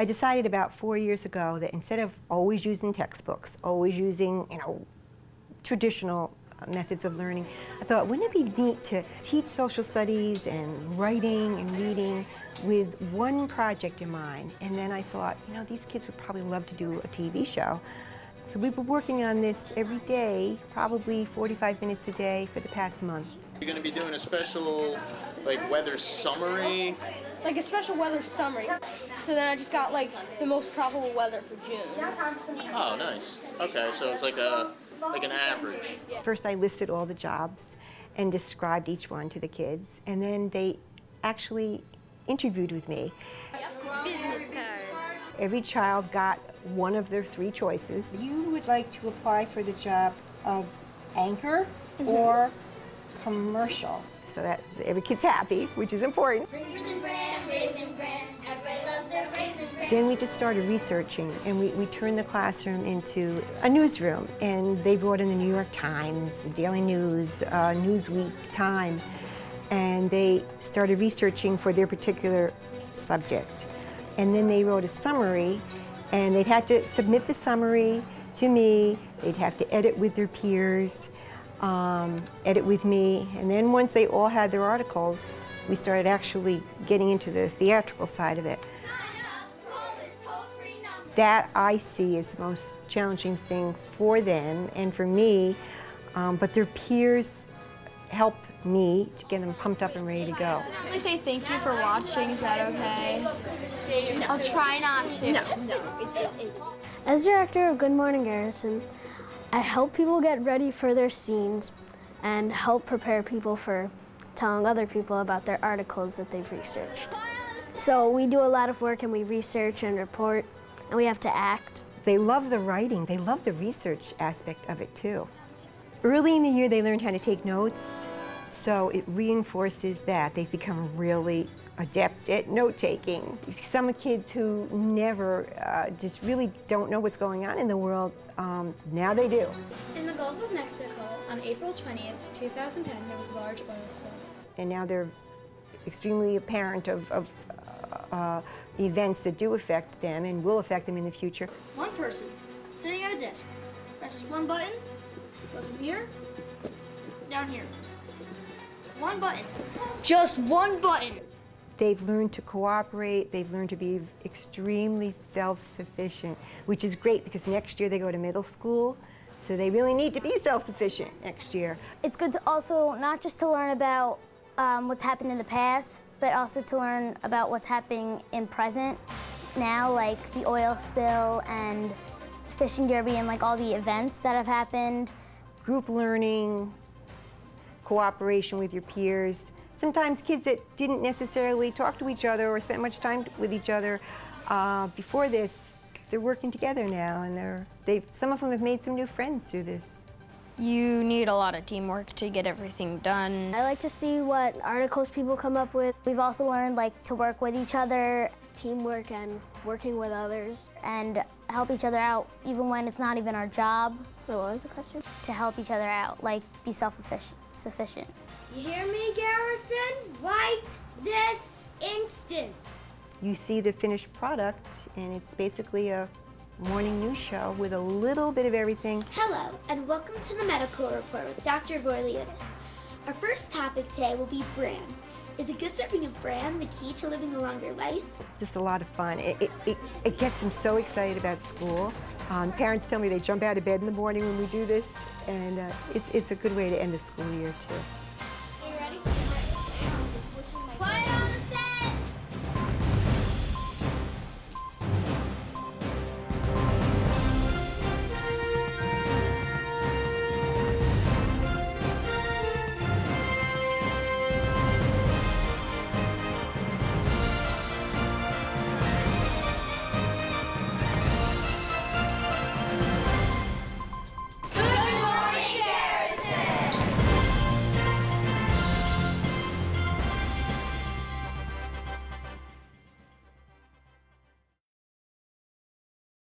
I decided about 4 years ago that instead of always using textbooks, always using, traditional methods of learning, I thought, wouldn't it be neat to teach social studies and writing and reading with one project in mind? And then I thought, these kids would probably love to do a TV show. So we've been working on this every day, probably 45 minutes a day for the past month. You're going to be doing a special, weather summary? Like a special weather summary. So then I just got, the most probable weather for June. Oh, nice. Okay, so it's like an average. Yeah. First I listed all the jobs and described each one to the kids, and then they actually interviewed with me. Business cards. Every child got one of their 3 choices. You would like to apply for the job of anchor or commercial, so that every kid's happy, which is important. Raisin bran, everybody loves their raisin bran. Then we just started researching, and we turned the classroom into a newsroom, and they brought in the New York Times, the Daily News, Newsweek, Time, and they started researching for their particular subject. And then they wrote a summary, and they'd have to submit the summary to me. They'd have to edit with their peers, edit with me, and then once they all had their articles, we started actually getting into the theatrical side of it. That I see is the most challenging thing for them and for me, but their peers help me to get them pumped up and ready to go. Can I say thank you for watching? Is that okay? No. I'll try not to. No. As director of Good Morning Garrison, I help people get ready for their scenes and help prepare people for telling other people about their articles that they've researched. So we do a lot of work and we research and report and we have to act. They love the writing, they love the research aspect of it too. Early in the year they learned how to take notes, so it reinforces that. They've become really adept at note-taking. Some kids who never just really don't know what's going on in the world, now they do. In the Gulf of Mexico, on April 20th, 2010, there was a large oil spill. And now they're extremely apparent of events that do affect them and will affect them in the future. One person, sitting at a desk, presses one button, goes from here, down here. One button. Just one button. They've learned to cooperate, they've learned to be extremely self-sufficient, which is great because next year they go to middle school, so they really need to be self-sufficient next year. It's good to also not just to learn about what's happened in the past, but also to learn about what's happening in present now, like the oil spill and fishing derby and all the events that have happened. Group learning, cooperation with your peers. Sometimes kids that didn't necessarily talk to each other or spend much time with each other before this, they're working together now, and some of them have made some new friends through this. You need a lot of teamwork to get everything done. I like to see what articles people come up with. We've also learned to work with each other, teamwork and working with others, and help each other out even when it's not even our job. Wait, what was the question? To help each other out, be self-sufficient. You hear me, Garrison? Right this instant. You see the finished product, and it's basically a morning news show with a little bit of everything. Hello, and welcome to the Medical Report with Dr. Vorliotis. Our first topic today will be bran. Is a good serving of bran the key to living a longer life? Just a lot of fun. It gets them so excited about school. Parents tell me they jump out of bed in the morning when we do this, and it's a good way to end the school year, too.